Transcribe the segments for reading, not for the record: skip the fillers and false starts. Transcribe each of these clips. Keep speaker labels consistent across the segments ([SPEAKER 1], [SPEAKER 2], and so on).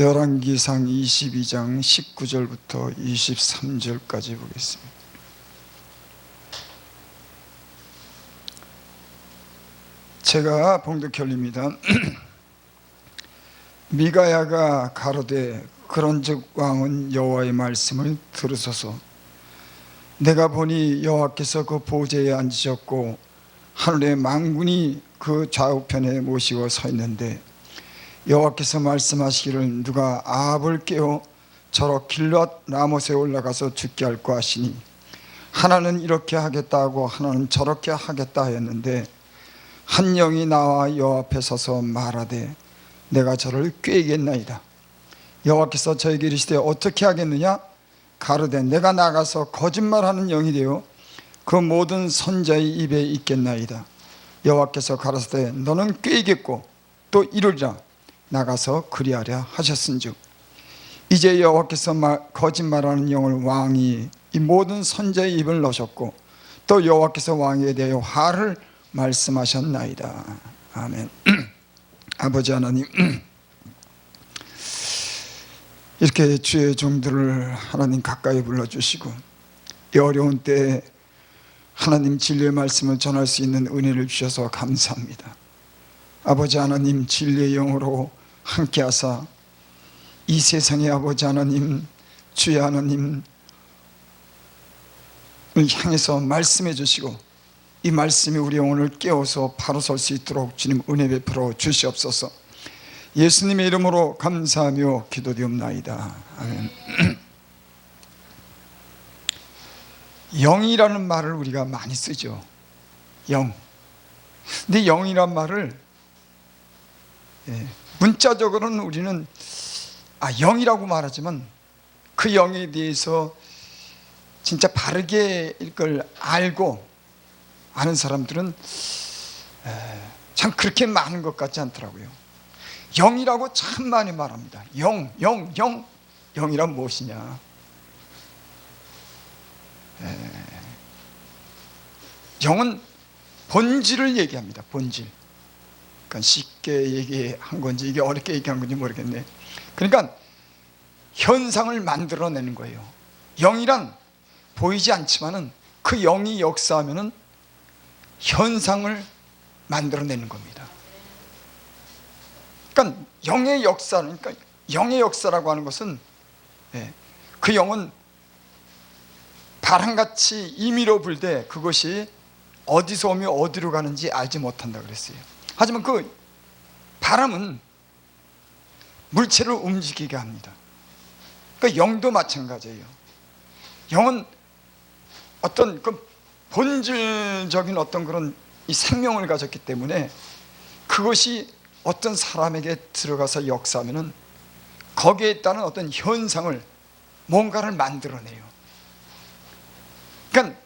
[SPEAKER 1] 열왕기상 22장 19절부터 23절까지 보겠습니다. 제가 봉독결입니다. 미가야가 가로되 그런즉 왕은 여호와의 말씀을 들으소서. 내가 보니 여호와께서 그 보좌에 앉으셨고 하늘의 만군이 그 좌우편에 모시고 서 있는데 여호와께서 말씀하시기를 누가 아합을 깨워 저러 길앗 라못에 올라가서 죽게 할까 하시니 하나는 이렇게 하겠다 하고 하나는 저렇게 하겠다 하였는데 한 영이 나와 여호와 앞에 서서 말하되 내가 저를 꾀겠나이다. 여호와께서 저에게 이르시되 어떻게 하겠느냐? 가로되 내가 나가서 거짓말하는 영이 되어 그 모든 선자의 입에 있겠나이다. 여호와께서 가라사대 너는 꾀겠고 또 이르리라. 나가서 그리하랴 하셨은즉 이제 여호와께서 거짓말하는 영을 왕이 이 모든 선자의 입을 넣으셨고 또 여호와께서 왕에 대하여 화를 말씀하셨나이다. 아멘. 아버지 하나님, 이렇게 주의 종들을 하나님 가까이 불러주시고 이 어려운 때에 하나님 진리의 말씀을 전할 수 있는 은혜를 주셔서 감사합니다. 아버지 하나님, 진리의 영으로 함께하사 이 세상의 아버지 하나님, 주의 하나님을 향해서 말씀해 주시고 이 말씀이 우리 영혼을 깨워서 바로 설 수 있도록 주님 은혜 베풀어 주시옵소서. 예수님의 이름으로 감사하며 기도드리옵나이다. 아멘. 영이라는 말을 우리가 많이 쓰죠. 영. 근데 영이란 말을 문자적으로는 우리는 영이라고 말하지만 그 영에 대해서 진짜 바르게 이걸 알고 아는 사람들은 참 그렇게 많은 것 같지 않더라고요. 영이라고 참 많이 말합니다. 영이란 무엇이냐? 영은 본질을 얘기합니다. 본질. 그러니까 쉽게 얘기한 건지 이게 어렵게 얘기한 건지 모르겠네. 그러니까 현상을 만들어내는 거예요. 영이란 보이지 않지만은 그 영이 역사하면은 현상을 만들어내는 겁니다. 그러니까 영의 역사, 그러니까 영의 역사라고 하는 것은 그 영은 바람같이 임의로 불되 그것이 어디서 오며 어디로 가는지 알지 못한다 그랬어요. 하지만 그 바람은 물체를 움직이게 합니다. 그러니까 영도 마찬가지예요. 영은 어떤 그 본질적인 어떤 그런 이 생명을 가졌기 때문에 그것이 어떤 사람에게 들어가서 역사하면은 거기에 따른 어떤 현상을 뭔가를 만들어내요. 그러니까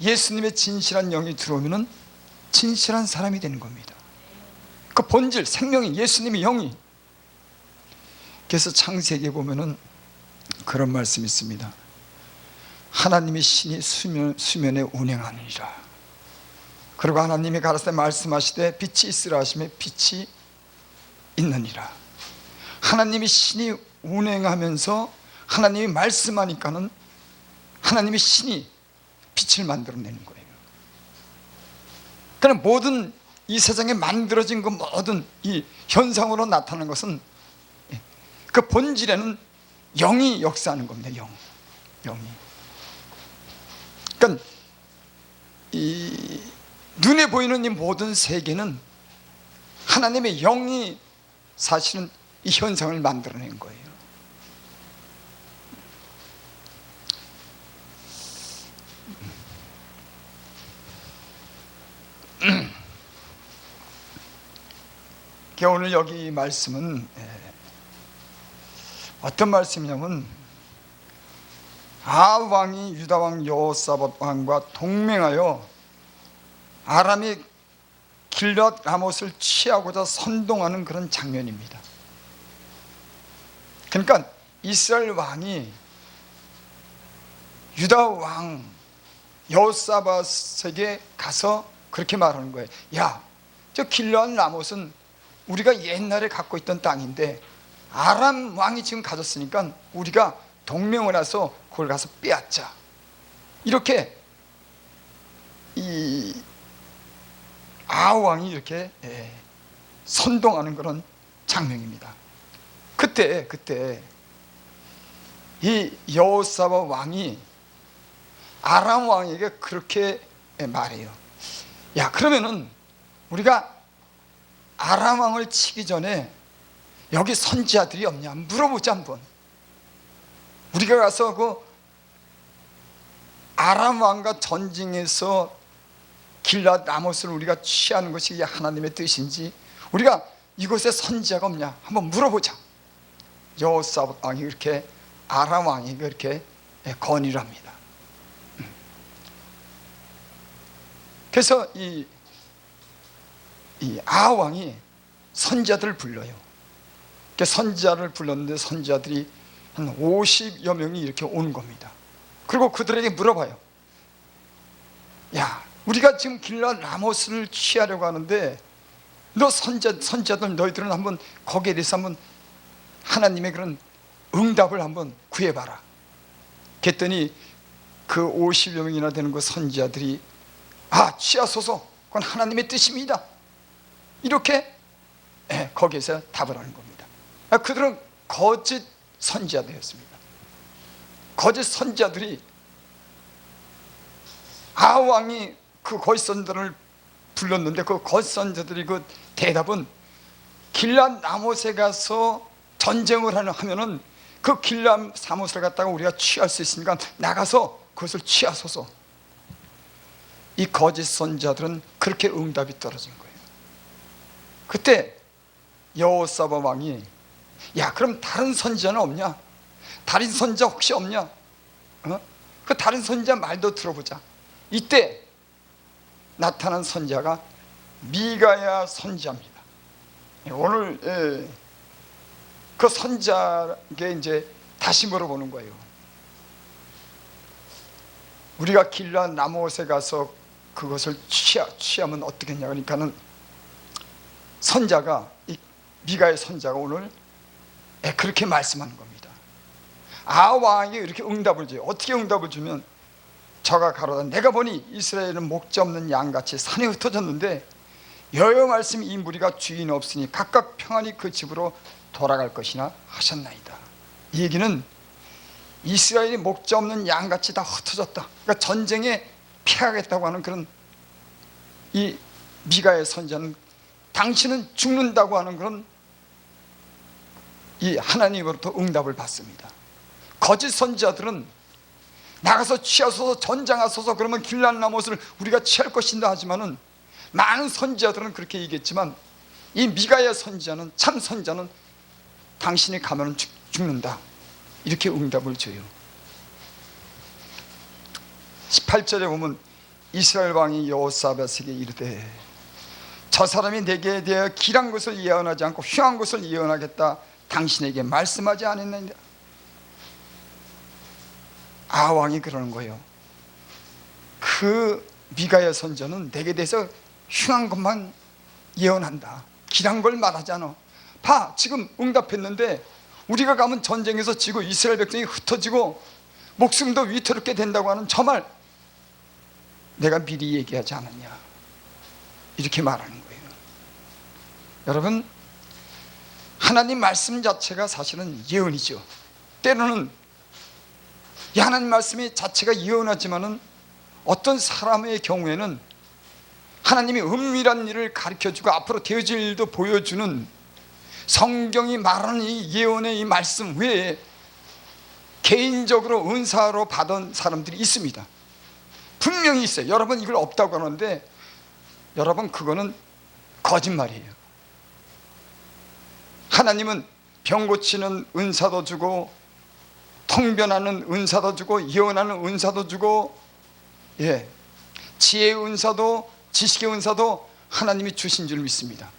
[SPEAKER 1] 예수님의 진실한 영이 들어오면은 진실한 사람이 되는 겁니다. 그 본질, 생명이 예수님의 영이. 그래서 창세기에 보면은 그런 말씀이 있습니다. 하나님의 신이 수면에 운행하느니라. 그리고 하나님이 가라사대 말씀하시되 빛이 있으라 하시매 빛이 있느니라. 하나님이 신이 운행하면서 하나님이 말씀하니까는 하나님의 신이 빛을 만들어내는 거예요. 그러나 모든 이 세상에 만들어진 그 모든 이 현상으로 나타나는 것은 그 본질에는 영이 역사하는 겁니다. 영이. 그러니까 이 눈에 보이는 이 모든 세계는 하나님의 영이 사실은 이 현상을 만들어낸 거예요. 오늘 여기 말씀은 어떤 말씀이냐면 아합 왕이 유다 왕 여호사밧 왕과 동맹하여 아람의 길앗 라못을 취하고자 선동하는 그런 장면입니다. 그러니까 이스라엘 왕이 유다 왕 여호사밧에게 가서 그렇게 말하는 거예요. 야, 저 길앗 라못은 우리가 옛날에 갖고 있던 땅인데 아람 왕이 지금 가졌으니까 우리가 동맹을 해서 그걸 가서 빼앗자, 이렇게 이 아왕이 이렇게 선동하는 그런 장면입니다. 그때 이 여호사밧 왕이 아람 왕에게 그렇게 말해요. 야, 그러면은 우리가 아람 왕을 치기 전에 여기 선지자들이 없냐 물어보자 한번. 우리가 가서 그 아람 왕과 전쟁에서 길랏 라못을 우리가 취하는 것이 하나님의 뜻인지, 우리가 이곳에 선지자가 없냐 한번 물어보자. 여호사밧 왕이 이렇게 아람 왕에게 이렇게 건의를 합니다. 그래서 이 아왕이 선지자들을 불러요. 선지자를 불렀는데 선지자들이 한 50여 명이 이렇게 오는 겁니다. 그리고 그들에게 물어봐요. 야, 우리가 지금 길랏 라못을 취하려고 하는데 너 선지자들 너희들은 한번 거기에 대해서 한번 하나님의 그런 응답을 한번 구해봐라. 그랬더니 그 50여 명이나 되는 그 선지자들이 취하소서, 그건 하나님의 뜻입니다, 이렇게 거기에서 답을 하는 겁니다. 그들은 거짓 선지자들이었습니다. 거짓 선지자들이 아왕이 그 거짓 선지자들을 불렀는데 그 거짓 선지자들이 그 대답은 길랏 라못에 가서 전쟁을 하면은 그 길랏 라못을 갖다가 우리가 취할 수 있으니까 나가서 그것을 취하소서. 이 거짓 선지자들은 그렇게 응답이 떨어진 거예요. 그때 여호사밧 왕이 야, 그럼 다른 선지자는 없냐? 다른 선지자 혹시 없냐? 그 다른 선지자 말도 들어보자. 이때 나타난 선지자가 미가야 선지자입니다. 오늘 그 선지자에게 이제 다시 물어보는 거예요. 우리가 길랏 라못에 가서 그것을 취하면 어떻겠냐. 그러니까는 선자가, 이 미가의 선자가 오늘 그렇게 말씀하는 겁니다. 아왕이 이렇게 응답을 줘요. 어떻게 응답을 주면 저가 가로다 내가 보니 이스라엘은 목자 없는 양같이 산에 흩어졌는데 여호와 말씀이 이 무리가 주인 없으니 각각 평안히 그 집으로 돌아갈 것이나 하셨나이다. 이 얘기는 이스라엘이 목자 없는 양같이 다 흩어졌다. 그러니까 전쟁에 피하겠다고 하는 그런 이 미가의 선자는 당신은 죽는다고 하는 그런 이 하나님으로부터 응답을 받습니다. 거짓 선지자들은 나가서 취하소서, 전장하소서, 그러면 길랏 라못을 우리가 취할 것인다 하지만은 많은 선지자들은 그렇게 얘기했지만 이 미가의 선지자는, 참 선지자는 당신이 가면 죽는다, 이렇게 응답을 줘요. 18절에 보면 이스라엘 왕이 여호사밧에게 이르되 저 사람이 내게 대하여 길한 것을 예언하지 않고 흉한 것을 예언하겠다 당신에게 말씀하지 않았느냐. 아왕이 그러는 거예요. 그 미가야 선지자는 내게 대해서 흉한 것만 예언한다, 길한 걸 말하지 않아. 봐, 지금 응답했는데 우리가 가면 전쟁에서 지고 이스라엘 백성이 흩어지고 목숨도 위태롭게 된다고 하는 저 말 내가 미리 얘기하지 않았냐, 이렇게 말하는 거예요. 여러분, 하나님 말씀 자체가 사실은 예언이죠. 때로는 이 하나님 말씀이 자체가 예언하지만은 어떤 사람의 경우에는 하나님이 은밀한 일을 가르쳐주고 앞으로 되어질 일도 보여주는 성경이 말하는 이 예언의 이 말씀 외에 개인적으로 은사로 받은 사람들이 있습니다. 분명히 있어요. 여러분 이걸 없다고 하는데 여러분 그거는 거짓말이에요. 하나님은 병 고치는 은사도 주고 통변하는 은사도 주고 예언하는 은사도 주고 지혜의 은사도 지식의 은사도 하나님이 주신 줄 믿습니다.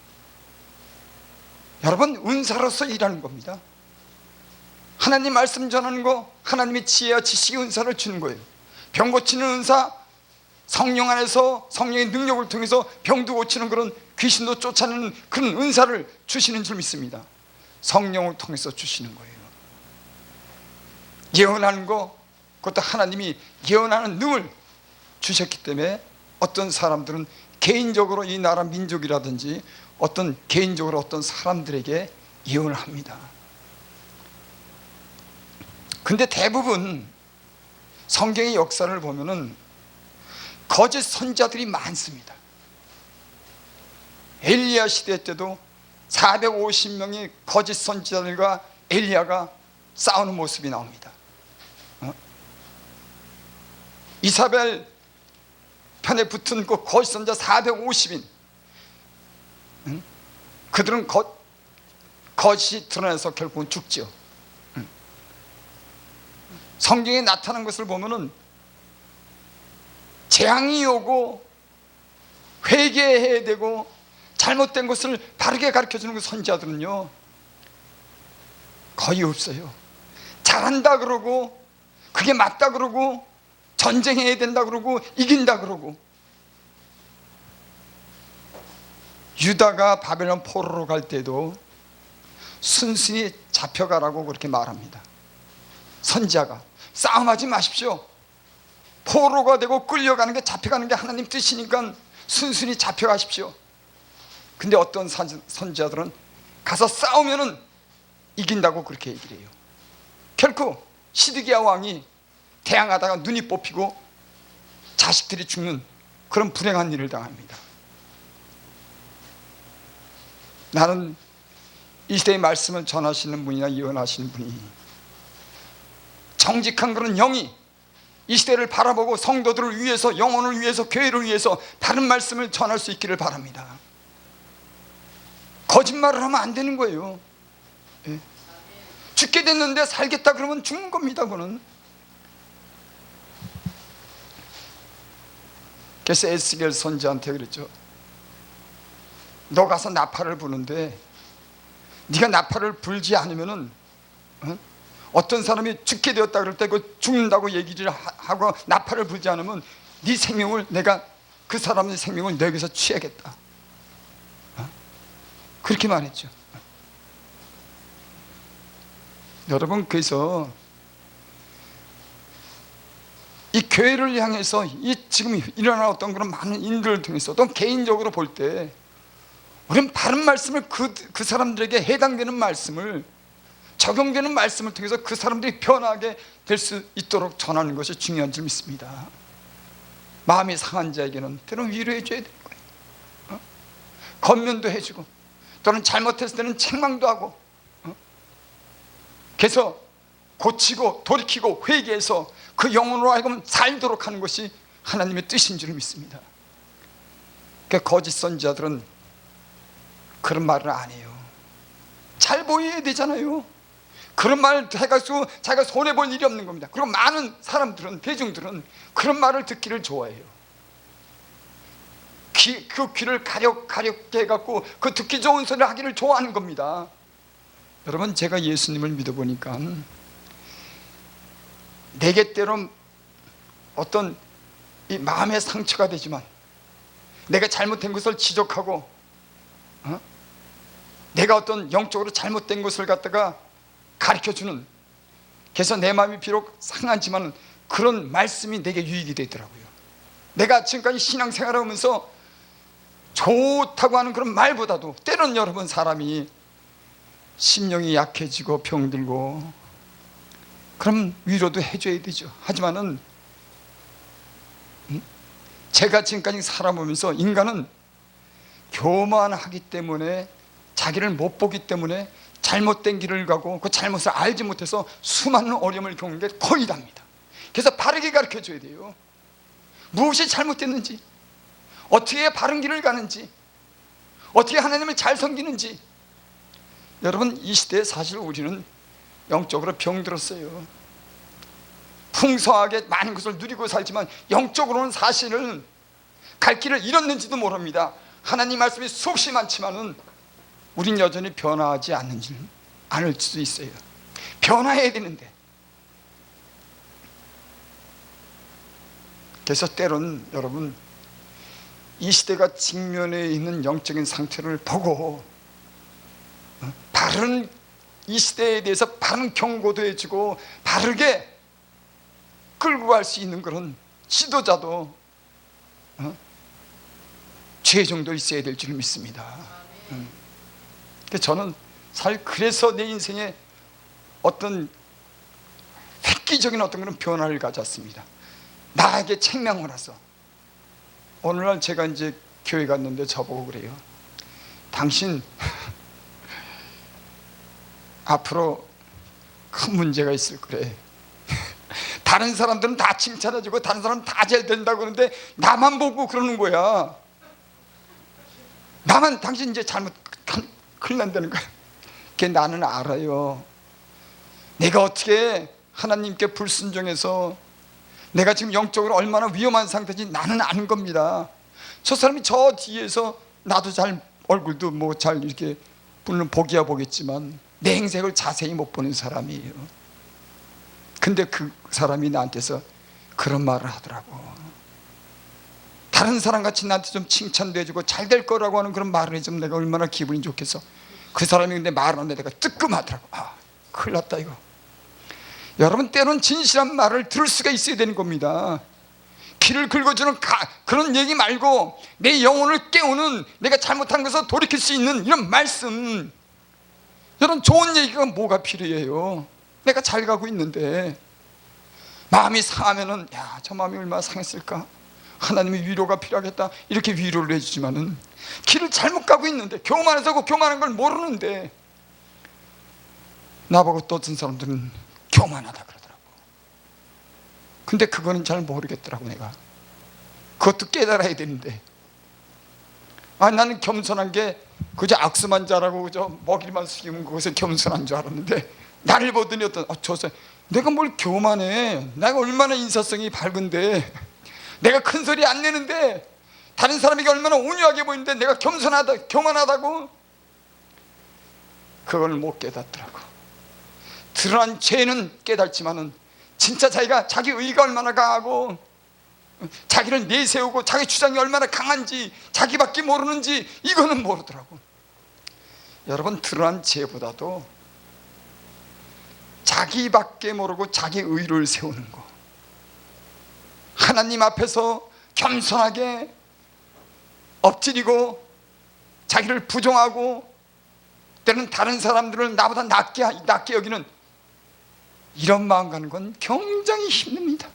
[SPEAKER 1] 여러분 은사로서 일하는 겁니다. 하나님 말씀 전하는 거, 하나님이 지혜와 지식의 은사를 주는 거예요. 병 고치는 은사, 성령 안에서 성령의 능력을 통해서 병도 고치는 그런 귀신도 쫓아내는 그런 은사를 주시는 줄 믿습니다. 성령을 통해서 주시는 거예요. 예언하는 거, 그것도 하나님이 예언하는 능을 주셨기 때문에 어떤 사람들은 개인적으로 이 나라 민족이라든지 어떤 개인적으로 어떤 사람들에게 예언을 합니다. 근데 대부분 성경의 역사를 보면은 거짓 선지자들이 많습니다. 엘리야 시대 때도 450명의 거짓 선지자들과 엘리야가 싸우는 모습이 나옵니다. 이사벨 편에 붙은 그 거짓 선지자 450인, 그들은 거짓이 드러나서 결국은 죽죠. 성경에 나타난 것을 보면은 재앙이 오고 회개해야 되고 잘못된 것을 바르게 가르쳐주는 그 선지자들은요 거의 없어요. 잘한다 그러고 그게 맞다 그러고 전쟁해야 된다 그러고 이긴다 그러고. 유다가 바벨론 포로로 갈 때도 순순히 잡혀가라고 그렇게 말합니다. 선지자가 싸움하지 마십시오. 포로가 되고 끌려가는 게, 잡혀가는 게 하나님 뜻이니까 순순히 잡혀가십시오. 근데 어떤 선지자들은 가서 싸우면은 이긴다고 그렇게 얘기를 해요. 결코 시드기야 왕이 대항하다가 눈이 뽑히고 자식들이 죽는 그런 불행한 일을 당합니다. 나는 이 시대의 말씀을 전하시는 분이나 예언하시는 분이 정직한 그런 영이 이 시대를 바라보고 성도들을 위해서, 영혼을 위해서, 교회를 위해서 바른 말씀을 전할 수 있기를 바랍니다. 거짓말을 하면 안 되는 거예요. 예. 죽게 됐는데 살겠다 그러면 죽는 겁니다. 그거는. 그래서 에스겔 선지자한테 그랬죠. 너 가서 나팔을 부는데 네가 나팔을 불지 않으면은 어떤 사람이 죽게 되었다 그럴 때 그 죽는다고 얘기를 하고 나팔을 불지 않으면 네 생명을, 내가 그 사람의 생명을 내게서 취하겠다. 그렇게 말했죠. 여러분, 그래서 이 교회를 향해서 이 지금 일어나는 어떤 그런 많은 인들을 통해서 또 개인적으로 볼 때 우리는 바른 말씀을 그 사람들에게 해당되는 말씀을, 적용되는 말씀을 통해서 그 사람들이 변하게 될 수 있도록 전하는 것이 중요한 줄 믿습니다. 마음이 상한 자에게는 때로는 위로해 줘야 될 거예요. 권면도 해주고 또는 잘못했을 때는 책망도 하고, 그래서 고치고 돌이키고 회개해서 그 영혼으로 하여금 살도록 하는 것이 하나님의 뜻인 줄 믿습니다. 그러니까 거짓 선지자들은 그런 말을 안 해요. 잘 보여야 되잖아요. 그런 말을 해가지고 자기가 손해볼 일이 없는 겁니다. 그리고 많은 사람들은, 대중들은 그런 말을 듣기를 좋아해요. 그 귀를 가렵게 해갖고 그 듣기 좋은 소리를 하기를 좋아하는 겁니다. 여러분, 제가 예수님을 믿어보니까 내게 때론 어떤 이 마음의 상처가 되지만, 내가 잘못된 것을 지적하고 내가 어떤 영적으로 잘못된 것을 갖다가 가르쳐주는, 그래서 내 마음이 비록 상하지만 그런 말씀이 내게 유익이 되더라고요. 내가 지금까지 신앙생활을 하면서 좋다고 하는 그런 말보다도 때론 여러분, 사람이 심령이 약해지고 병들고 그럼 위로도 해줘야 되죠. 하지만은 제가 지금까지 살아보면서 인간은 교만하기 때문에, 자기를 못 보기 때문에 잘못된 길을 가고 그 잘못을 알지 못해서 수많은 어려움을 겪는 게 거의 답니다. 그래서 바르게 가르쳐 줘야 돼요. 무엇이 잘못됐는지, 어떻게 해야 바른 길을 가는지, 어떻게 하나님을 잘 섬기는지. 여러분, 이 시대에 사실 우리는 영적으로 병들었어요. 풍성하게 많은 것을 누리고 살지만 영적으로는 사실은 갈 길을 잃었는지도 모릅니다. 하나님 말씀이 수없이 많지만은 우린 여전히 변화하지 않을 수도 있어요. 변화해야 되는데. 그래서 때로는 여러분, 이 시대가 직면해 있는 영적인 상태를 보고 바른 이 시대에 대해서 바른 경고도 해주고 바르게 끌고 갈 수 있는 그런 지도자도 죄정도 있어야 될 줄 믿습니다. 저는 사실 그래서 내 인생에 어떤 획기적인 어떤 그런 변화를 가졌습니다. 나에게 책망을 해서 오늘날 제가 이제 교회 갔는데 저보고 그래요. 당신 앞으로 큰 문제가 있을 그래. 다른 사람들은 다 칭찬해주고 다른 사람은 다 잘 된다고 그러는데 나만 보고 그러는 거야. 나만 당신 이제 잘못 큰일 난다는 거야. 그게 나는 알아요. 내가 어떻게 하나님께 불순종해서 내가 지금 영적으로 얼마나 위험한 상태인지 나는 아는 겁니다. 저 사람이 저 뒤에서 나도 잘 얼굴도 뭐 잘 이렇게 물론 보기야 보겠지만 내 행색을 자세히 못 보는 사람이에요. 근데 그 사람이 나한테서 그런 말을 하더라고. 다른 사람같이 나한테 좀 칭찬도 해주고 잘 될 거라고 하는 그런 말을 해주면 내가 얼마나 기분이 좋겠어. 그 사람이 근데 말을 하는데 내가 뜨끔하더라고. 아, 큰일 났다 이거. 여러분, 때로는 진실한 말을 들을 수가 있어야 되는 겁니다. 길을 긁어주는 그런 얘기 말고 내 영혼을 깨우는, 내가 잘못한 것을 돌이킬 수 있는 이런 말씀, 이런 좋은 얘기가 뭐가 필요해요? 내가 잘 가고 있는데 마음이 상하면은 야, 저 마음이 얼마나 상했을까? 하나님의 위로가 필요하겠다 이렇게 위로를 해주지만은 길을 잘못 가고 있는데 교만해서 교만한 걸 모르는데 나보고 또 어떤 사람들은 교만하다 그러더라고. 근데 그거는 잘 모르겠더라고. 내가 그것도 깨달아야 되는데 나는 겸손한 게 그저 악수만 잘하고 그저 먹이만 숙이면 그것에 겸손한 줄 알았는데 나를 보더니 어떤 내가 뭘 교만해. 내가 얼마나 인사성이 밝은데 내가 큰 소리 안 내는데 다른 사람에게 얼마나 온유하게 보이는데 내가 교만하다고. 그걸 못 깨닫더라고. 드러난 죄는 깨닫지만은 진짜 자기 의가 얼마나 강하고 자기를 내세우고 자기 주장이 얼마나 강한지 자기밖에 모르는지 이거는 모르더라고. 여러분, 드러난 죄보다도 자기밖에 모르고 자기 의를 세우는 거, 하나님 앞에서 겸손하게 엎드리고 자기를 부정하고 때로는 다른 사람들을 나보다 낮게 여기는 이런 마음 가는 건 굉장히 힘듭니다.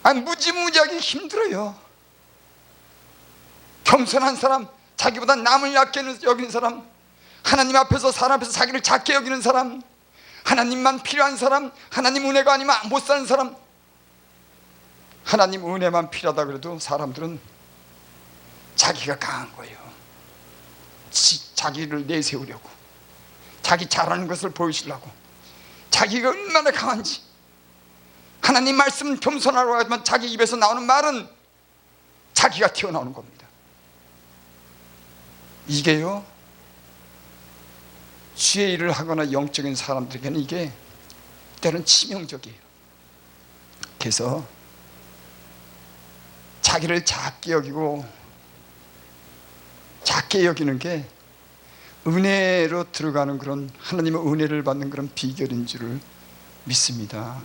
[SPEAKER 1] 무지무지하게 힘들어요. 겸손한 사람, 자기보다 남을 낮게 여기는 사람, 하나님 앞에서 사람 앞에서 자기를 작게 여기는 사람, 하나님만 필요한 사람, 하나님 은혜가 아니면 못 사는 사람. 하나님 은혜만 필요하다 그래도 사람들은 자기가 강한 거예요. 자기를 내세우려고, 자기 잘하는 것을 보여주려고, 자기가 얼마나 강한지. 하나님 말씀은 겸손하라고 하지만 자기 입에서 나오는 말은 자기가 튀어나오는 겁니다. 이게요, 주의 일을 하거나 영적인 사람들에게는 이게 때로는 치명적이에요. 그래서 자기를 작게 여기고 작게 여기는 게 은혜로 들어가는 그런, 하나님의 은혜를 받는 그런 비결인 줄을 믿습니다.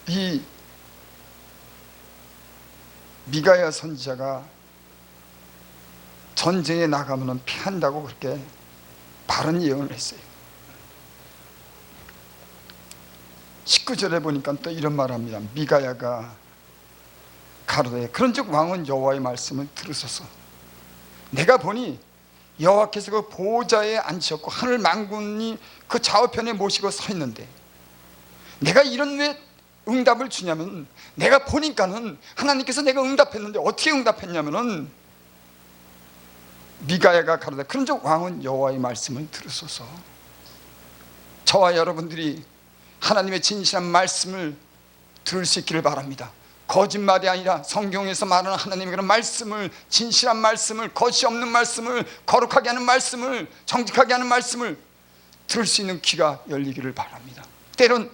[SPEAKER 1] 이 미가야 선지자가 전쟁에 나가면 피한다고 그렇게 바른 예언을 했어요. 19절에 보니까 또 이런 말을 합니다. 미가야가 가로되 그런즉 왕은 여호와의 말씀을 들으소서. 내가 보니 여호와께서 그 보좌에 앉으셨고 하늘 만군이 그 좌우편에 모시고 서 있는데, 내가 이런 왜 응답을 주냐면, 내가 보니까는 하나님께서 내가 응답했는데 어떻게 응답했냐면은 미가야가 가로되 그런즉 왕은 여호와의 말씀을 들으소서. 저와 여러분들이 하나님의 진실한 말씀을 들을 수 있기를 바랍니다. 거짓말이 아니라 성경에서 말하는 하나님의 그런 말씀을, 진실한 말씀을, 거짓이 없는 말씀을, 거룩하게 하는 말씀을, 정직하게 하는 말씀을 들을 수 있는 귀가 열리기를 바랍니다. 때론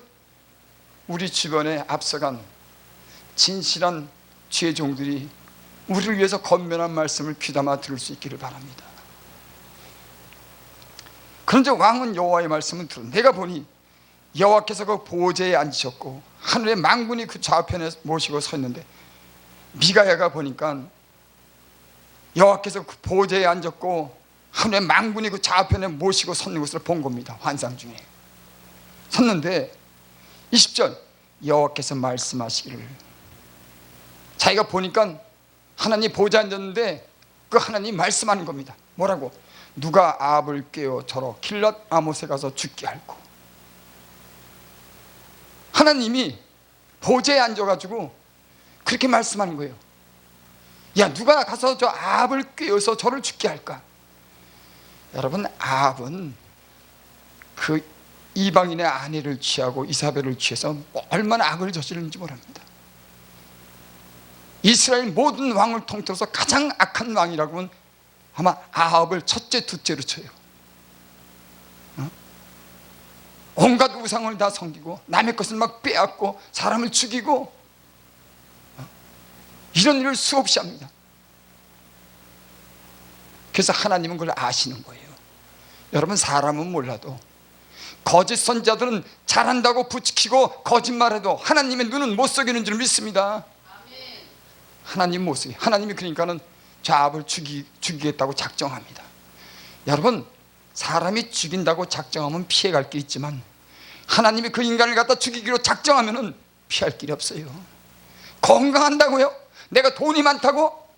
[SPEAKER 1] 우리 주변에 앞서간 진실한 주의 종들이 우리를 위해서 권면한 말씀을 귀담아 들을 수 있기를 바랍니다. 그런즉 왕은 여호와의 말씀을 들어 내가 보니 여호와께서 그 보좌에 앉으셨고 하늘의 만군이 그 좌편에 모시고 서 있는데, 미가야가 보니까 여호와께서 그 보좌에 앉았고 하늘의 만군이 그 좌편에 모시고 섰는 것을 본 겁니다. 환상 중에 섰는데 20절 여호와께서 말씀하시기를, 자기가 보니까 하나님 보좌에 앉았는데 그 하나님 말씀하는 겁니다. 뭐라고? 누가 아합을 꾀어 저러 길랏 아못에 가서 죽게 할꼬. 하나님이 보좌에 앉아가지고 그렇게 말씀하는 거예요. 야, 누가 가서 저 아합을 꾀어서 저를 죽게 할까? 여러분, 아합은 그 이방인의 아내를 취하고 이사벨을 취해서 얼마나 악을 저지르는지 모릅니다. 이스라엘 모든 왕을 통틀어서 가장 악한 왕이라고 하면 아마 아합을 첫째, 둘째로 쳐요. 온갖 우상을 다 섬기고 남의 것을 막 빼앗고 사람을 죽이고 이런 일을 수없이 합니다. 그래서 하나님은 그걸 아시는 거예요. 여러분, 사람은 몰라도 거짓 선지자들은 잘한다고 부추기고 거짓말해도 하나님의 눈은 못 속이는 줄 믿습니다. 하나님 못 속이. 하나님이 그러니까는 아합을 죽이겠다고 작정합니다. 여러분, 사람이 죽인다고 작정하면 피해갈 길 있지만 하나님이 그 인간을 갖다 죽이기로 작정하면 피할 길이 없어요. 건강한다고요? 내가 돈이 많다고?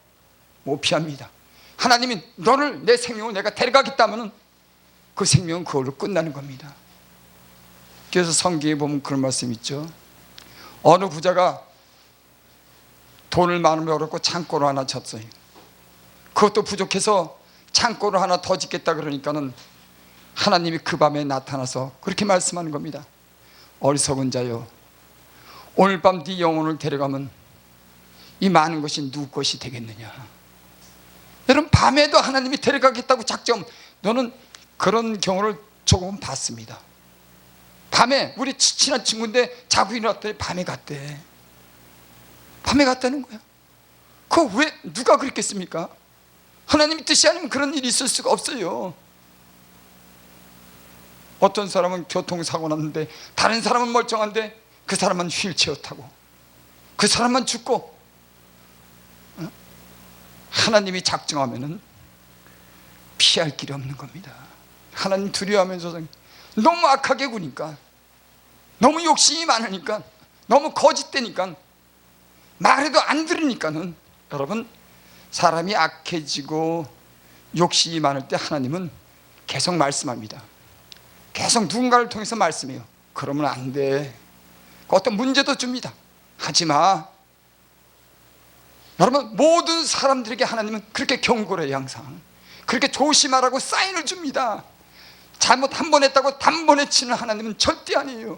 [SPEAKER 1] 못 피합니다. 하나님이 너를, 내 생명을 내가 데려가겠다면 그 생명은 그걸로 끝나는 겁니다. 그래서 성경에 보면 그런 말씀 있죠. 어느 부자가 돈을 많이 벌었고 창고를 하나 쳤어요. 그것도 부족해서 창고를 하나 더 짓겠다 그러니까는 하나님이 그 밤에 나타나서 그렇게 말씀하는 겁니다. 어리석은 자여, 오늘 밤 네 영혼을 데려가면 이 많은 것이 누구 것이 되겠느냐. 여러분, 밤에도 하나님이 데려가겠다고 작정. 너는 그런 경우를 조금 봤습니다. 밤에 우리 친한 친구인데 자고 일어났더니 밤에 갔대. 밤에 갔다는 거야. 그거 왜 누가 그랬겠습니까? 하나님의 뜻이 아니면 그런 일이 있을 수가 없어요. 어떤 사람은 교통사고 났는데 다른 사람은 멀쩡한데 그 사람만 휠체어 타고 그 사람만 죽고. 하나님이 작정하면은 피할 길이 없는 겁니다. 하나님 두려워하면서 너무 악하게 구니까, 너무 욕심이 많으니까, 너무 거짓되니까, 말해도 안 들으니까는 여러분, 사람이 악해지고 욕심이 많을 때 하나님은 계속 말씀합니다. 계속 누군가를 통해서 말씀해요. 그러면 안 돼. 어떤 문제도 줍니다. 하지마. 여러분, 모든 사람들에게 하나님은 그렇게 경고를 해요. 항상 그렇게 조심하라고 사인을 줍니다. 잘못 한 번 했다고 단번에 치는 하나님은 절대 아니에요.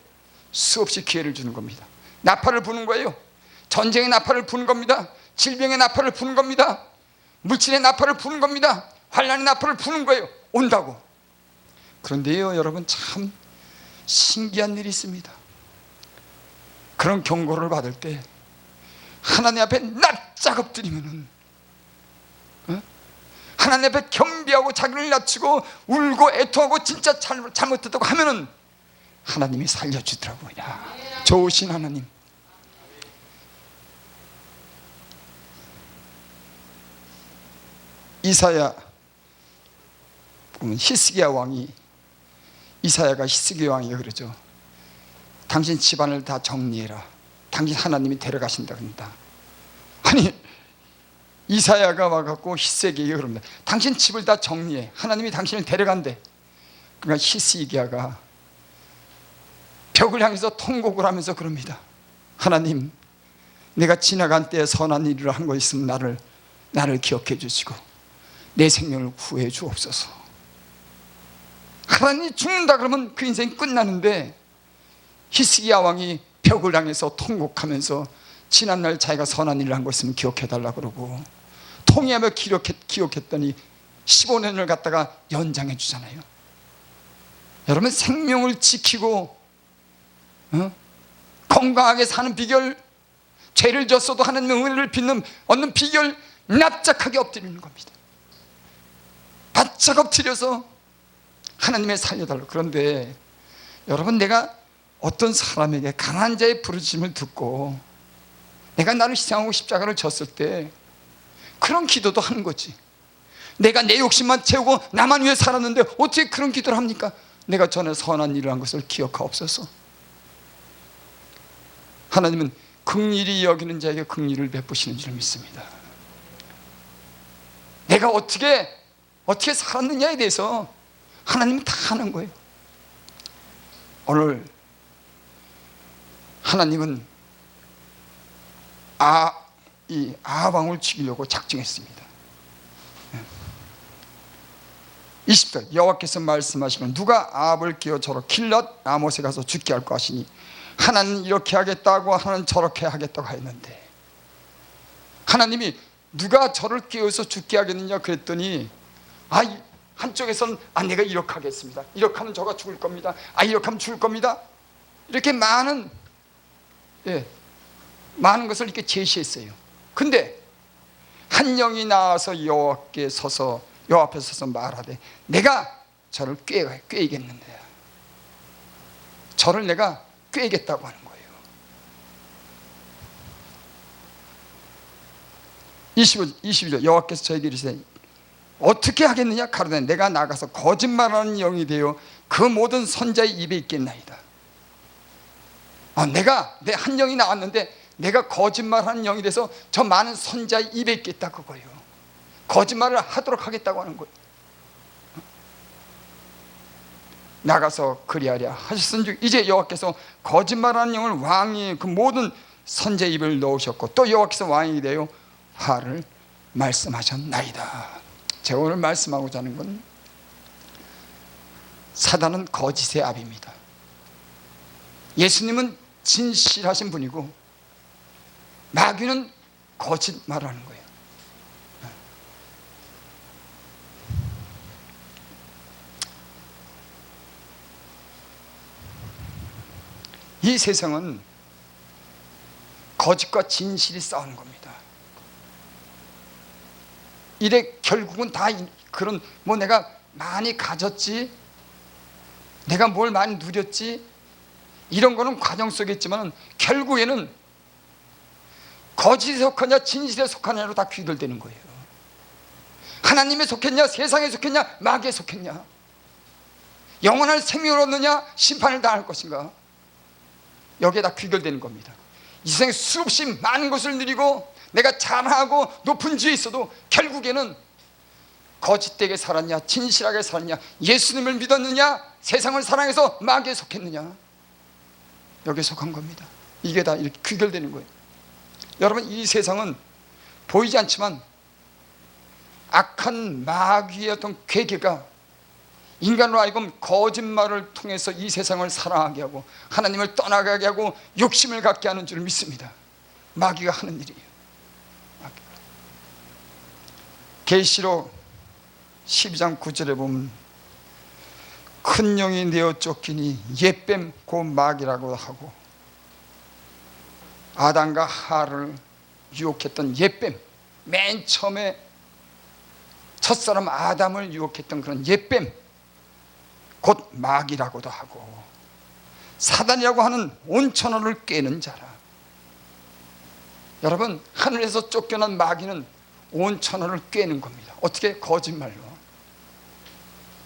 [SPEAKER 1] 수없이 기회를 주는 겁니다. 나팔을 부는 거예요. 전쟁의 나팔을 부는 겁니다. 질병의 나팔을 부는 겁니다. 물질의 나팔을 부는 겁니다. 환난의 나팔을 부는 거예요. 온다고. 그런데요, 여러분, 참 신기한 일이 있습니다. 그런 경고를 받을 때 하나님 앞에 납작 엎드리면은, 하나님 앞에 겸비하고 자기를 낮추고 울고 애통하고 진짜 잘못했다고 하면은 하나님이 살려주더라고요. 좋으신 하나님. 이사야 보면 히스기야 왕이, 이사야가 히스기야 왕이 그러죠. 당신 집안을 다 정리해라. 당신 하나님이 데려가신다 그런다. 아니, 이사야가 와갖고 히스기야에게 그럽니다. 당신 집을 다 정리해. 하나님이 당신을 데려간대. 그러니까 히스기야가 벽을 향해서 통곡을 하면서 그럽니다. 하나님, 내가 지나간 때에 선한 일을 한 거 있으면 나를 기억해 주시고 내 생명을 구해 주옵소서. 하나님이 죽는다 그러면 그 인생이 끝나는데 히스기야 왕이 벽을 향해서 통곡하면서 지난날 자기가 선한 일을 한 거 있으면 기억해 달라고 그러고 통회하며 기억했더니 15년을 갖다가 연장해 주잖아요. 여러분, 생명을 지키고 건강하게 사는 비결, 죄를 졌어도 하나님의 은혜를 얻는 비결, 납작하게 엎드리는 겁니다. 바짝 엎드려서 하나님의 살려달라고. 그런데 여러분, 내가 어떤 사람에게 강한 자의 부르짖음을 듣고 내가 나를 희생하고 십자가를 졌을 때 그런 기도도 하는 거지. 내가 내 욕심만 채우고 나만 위해 살았는데 어떻게 그런 기도를 합니까? 내가 전에 선한 일을 한 것을 기억하옵소서. 하나님은 긍휼히 여기는 자에게 긍휼을 베푸시는 줄 믿습니다. 내가 어떻게 살았느냐에 대해서 하나님은 다 아는 거예요. 오늘 하나님은 이 아방을 죽이려고 작정했습니다. 20절, 여호와께서 말씀하시면 누가 아합을 끼워 저로 길랏 라못에 가서 죽게 할까 하시니 하나는 이렇게 하겠다고 하나는 저렇게 하겠다고 했는데, 하나님이 누가 저를 끼워서 죽게 하겠느냐 그랬더니 한쪽에서는 내가 이렇게 하겠습니다, 이렇게 하면 저가 죽을 겁니다, 이렇게 하면 죽을 겁니다, 이렇게 많은 것을 이렇게 제시했어요. 근데 한 영이 나와서 여호와 앞에 서서 말하되 내가 저를 꾀이겠는데, 저를 내가 꾀겠다고 하는 거예요. 22절, 여호와께서 저에게 이르시되 어떻게 하겠느냐 가로되 내가 나가서 거짓말하는 영이 되어 그 모든 선자의 입에 있겠나이다. 내가 내 한 영이 나왔는데 내가 거짓말하는 영이 돼서 저 많은 선자의 입에 있겠다, 그거예요. 거짓말을 하도록 하겠다고 하는 거예요. 나가서 그리하랴 하셨은즉 이제 여호와께서 거짓말하는 영을 왕이 그 모든 선자의 입을 넣으셨고 또 여호와께서 왕이 되어 화를 말씀하셨나이다. 제가 오늘 말씀하고자 하는 건 사단은 거짓의 아비입니다. 예수님은 진실하신 분이고 마귀는 거짓말하는 거예요. 이 세상은 거짓과 진실이 싸우는 겁니다. 이래 결국은 다 그런 내가 많이 가졌지, 내가 뭘 많이 누렸지, 이런 거는 과정 속에 있지만 결국에는 거짓에 속하냐 진실에 속하냐로 다 귀결되는 거예요. 하나님에 속했냐 세상에 속했냐 마귀에 속했냐, 영원한 생명을 얻느냐 심판을 당할 것인가, 여기에 다 귀결되는 겁니다. 이 세상에 수없이 많은 것을 누리고 내가 잘하고 높은 지에 있어도 결국에는 거짓되게 살았냐 진실하게 살았냐, 예수님을 믿었느냐 세상을 사랑해서 마귀에 속했느냐, 여기에 속한 겁니다. 이게 다 이렇게 귀결되는 거예요. 여러분, 이 세상은 보이지 않지만 악한 마귀의 어떤 괴계가 인간으로 하여금 거짓말을 통해서 이 세상을 사랑하게 하고 하나님을 떠나가게 하고 욕심을 갖게 하는 줄 믿습니다. 마귀가 하는 일이에요. 계시록 12장 9절에 보면 큰 영이 내어 쫓기니 옛뱀 곧 마귀라고 하고, 아담과 하와를 유혹했던 옛뱀, 맨 처음에 첫사람 아담을 유혹했던 그런 옛뱀 곧 마귀라고도 하고, 사단이라고 하는 온천원을 깨는 자라. 여러분, 하늘에서 쫓겨난 마귀는 온천원을 깨는 겁니다. 어떻게? 거짓말로.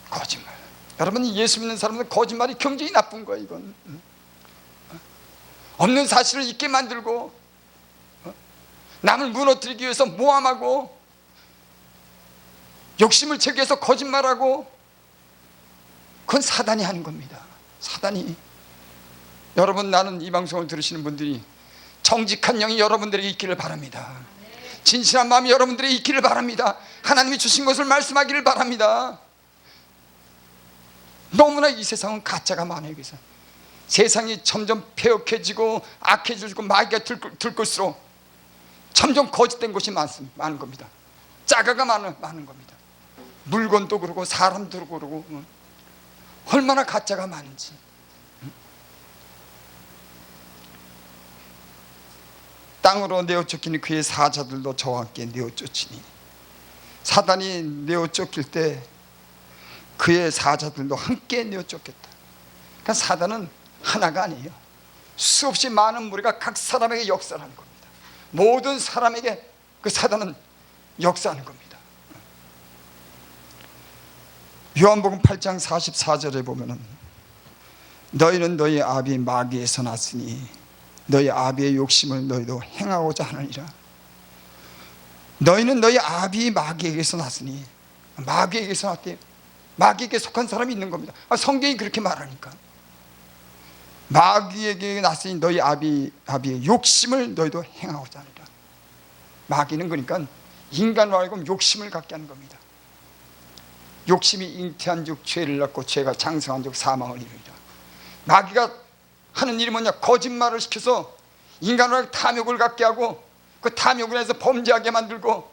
[SPEAKER 1] 거짓말. 여러분, 예수 믿는 사람은 거짓말이 굉장히 나쁜 거예요. 이건 없는 사실을 있게 만들고 남을 무너뜨리기 위해서 모함하고 욕심을 채우기 위해서 거짓말하고, 그건 사단이 하는 겁니다. 사단이. 여러분, 나는 이 방송을 들으시는 분들이 정직한 영이 여러분들에게 있기를 바랍니다. 진실한 마음이 여러분들에게 있기를 바랍니다. 하나님이 주신 것을 말씀하기를 바랍니다. 너무나 이 세상은 가짜가 많아요. 그래서 세상이 점점 폐역해지고 악해지고 마귀가 들것일수록 점점 거짓된 것이 많은 겁니다. 짜가가 많은 겁니다. 물건도 그러고 사람도 그러고 얼마나 가짜가 많은지. 땅으로 내어 쫓기니 그의 사자들도 저와 함께 내어 쫓으니, 사단이 내어 쫓길 때 그의 사자들도 함께 내어 쫓겼다. 그러니까 사단은 하나가 아니에요. 수없이 많은 무리가 각 사람에게 역사하는 겁니다. 모든 사람에게 그 사단은 역사하는 겁니다. 요한복음 8장 44절에 보면은 너희는 너희 아비 마귀에서 났으니 너희 아비의 욕심을 너희도 행하고자 하느니라. 너희는 너희 아비 마귀에게서 났으니, 마귀에게서 났대요. 마귀에게 속한 사람이 있는 겁니다. 성경이 그렇게 말하니까. 마귀에게 났으니 너희 아비의 욕심을 너희도 행하고자 하느니라. 마귀는 그러니까 인간으로 하여금 욕심을 갖게 하는 겁니다. 욕심이 잉태한 즉 죄를 낳고 죄가 장성한 즉 사망을 이루리라. 마귀가 하는 일이 뭐냐? 거짓말을 시켜서 인간으로 탐욕을 갖게 하고 그 탐욕을 해서 범죄하게 만들고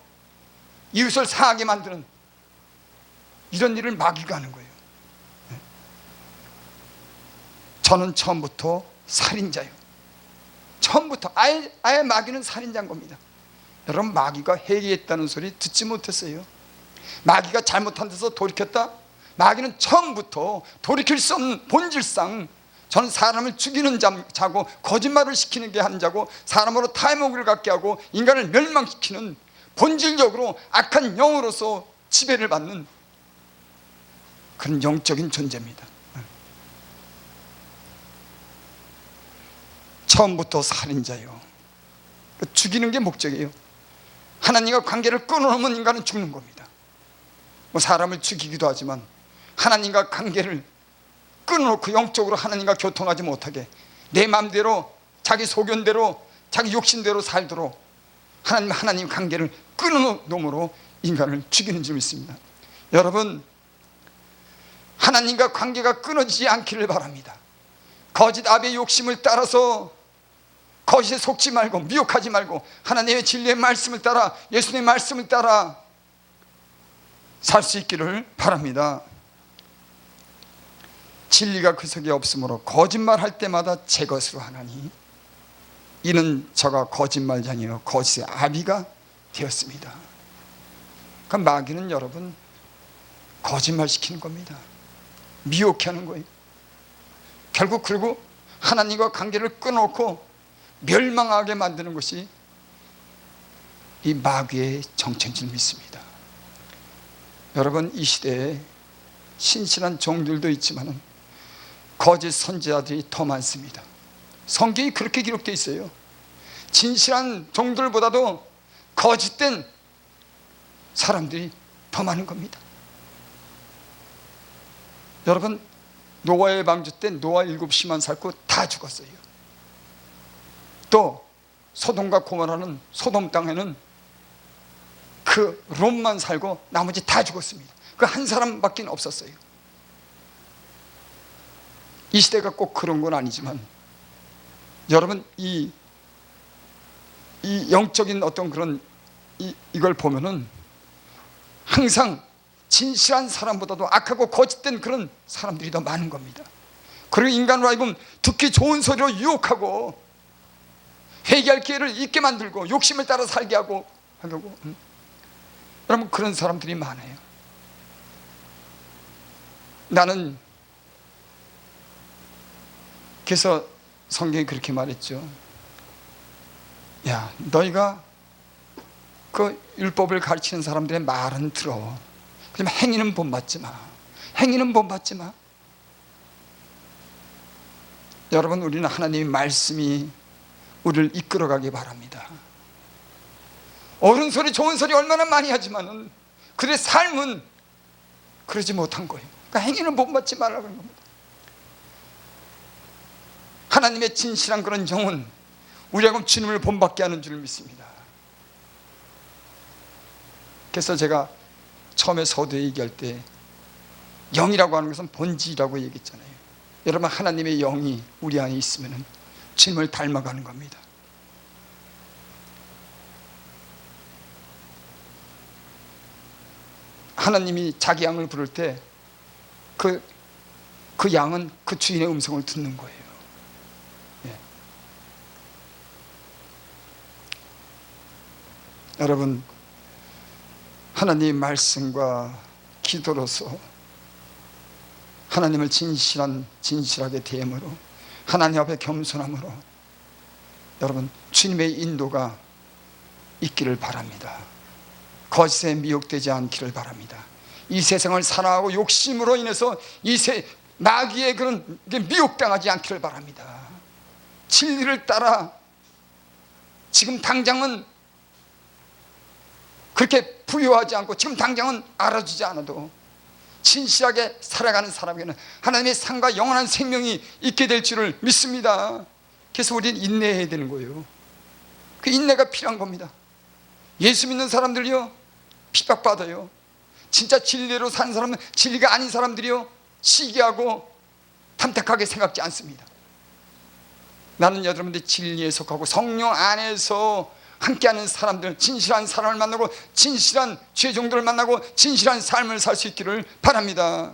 [SPEAKER 1] 이웃을 상하게 만드는 이런 일을 마귀가 하는 거예요. 저는 처음부터 살인자예요. 처음부터 아예 마귀는 살인자인 겁니다. 여러분, 마귀가 회개했다는 소리 듣지 못했어요. 마귀가 잘못한 데서 돌이켰다? 마귀는 처음부터 돌이킬 수 없는 본질상 저는 사람을 죽이는 자고 거짓말을 시키는 게 한 자고 사람으로 탐욕을 갖게 하고 인간을 멸망시키는 본질적으로 악한 영으로서 지배를 받는 그런 영적인 존재입니다. 처음부터 살인자요. 죽이는 게 목적이에요. 하나님과 관계를 끊어놓으면 인간은 죽는 겁니다. 뭐 사람을 죽이기도 하지만 하나님과 관계를 끊어놓고 영적으로 하나님과 교통하지 못하게 내 마음대로 자기 소견대로 자기 욕심대로 살도록 하나님 관계를 끊어놓음으로 인간을 죽이는 줄 믿습니다. 여러분, 하나님과 관계가 끊어지지 않기를 바랍니다. 거짓 아비의 욕심을 따라서 거짓에 속지 말고 미혹하지 말고 하나님의 진리의 말씀을 따라 예수님의 말씀을 따라 살 수 있기를 바랍니다. 진리가 그 속에 없으므로 거짓말할 때마다 제 것으로 하나니 이는 저가 거짓말장이요 거짓의 아비가 되었습니다. 그 마귀는 여러분 거짓말시키는 겁니다. 미혹해 하는 거예요. 결국 그리고 하나님과 관계를 끊어놓고 멸망하게 만드는 것이 이 마귀의 정체인 줄 믿습니다. 여러분, 이 시대에 신실한 종들도 있지만 거짓 선지자들이 더 많습니다. 성경이 그렇게 기록되어 있어요. 진실한 종들보다도 거짓된 사람들이 더 많은 겁니다. 여러분, 노아의 방주 때 노아 7씨만 살고 다 죽었어요. 또 소돔과 고모라는 소돔 땅에는 그 롯만 살고 나머지 다 죽었습니다. 그 한 사람밖에 없었어요. 이 시대가 꼭 그런 건 아니지만 여러분, 이 영적인 어떤 그런 이걸 보면은 항상 진실한 사람보다도 악하고 거짓된 그런 사람들이 더 많은 겁니다. 그리고 인간으로 하여금 듣기 좋은 소리로 유혹하고 회개할 기회를 잊게 만들고 욕심을 따라 살게 하고 하려고 여러분, 그런 사람들이 많아요. 나는 그래서 성경이 그렇게 말했죠. 야, 너희가 그 율법을 가르치는 사람들의 말은 들어. 하지만 행위는 본받지 마. 행위는 본받지 마. 여러분, 우리는 하나님의 말씀이 우리를 이끌어가기 바랍니다. 옳은 소리 좋은 소리 얼마나 많이 하지만은 그들의 삶은 그러지 못한 거예요. 그러니까 행위는 본받지 말라고 하는 겁니다. 하나님의 진실한 그런 영은 우리하고 주님을 본받게 하는 줄 믿습니다. 그래서 제가 처음에 서두에 얘기할 때 영이라고 하는 것은 본질이라고 얘기했잖아요. 여러분, 하나님의 영이 우리 안에 있으면 주님을 닮아가는 겁니다. 하나님이 자기 양을 부를 때 그 양은 그 주인의 음성을 듣는 거예요. 예. 여러분, 하나님의 말씀과 기도로서 하나님을 진실하게 대함으로, 하나님 앞에 겸손함으로 여러분 주님의 인도가 있기를 바랍니다. 거짓에 미혹되지 않기를 바랍니다. 이 세상을 사랑하고 욕심으로 인해서 마귀의 그런 미혹당하지 않기를 바랍니다. 진리를 따라 지금 당장은 그렇게 부유하지 않고 지금 당장은 알아주지 않아도 진실하게 살아가는 사람에게는 하나님의 상과 영원한 생명이 있게 될 줄을 믿습니다. 그래서 우리는 인내해야 되는 거예요. 그 인내가 필요한 겁니다. 예수 믿는 사람들이요 핍박받아요. 진짜 진리로 사는 사람은 진리가 아닌 사람들이요 시기하고 탐탁하게 생각지 않습니다. 나는 여러분들 진리에 속하고 성령 안에서 함께하는 사람들, 진실한 사람을 만나고 진실한 죄종들을 만나고 진실한 삶을 살 수 있기를 바랍니다.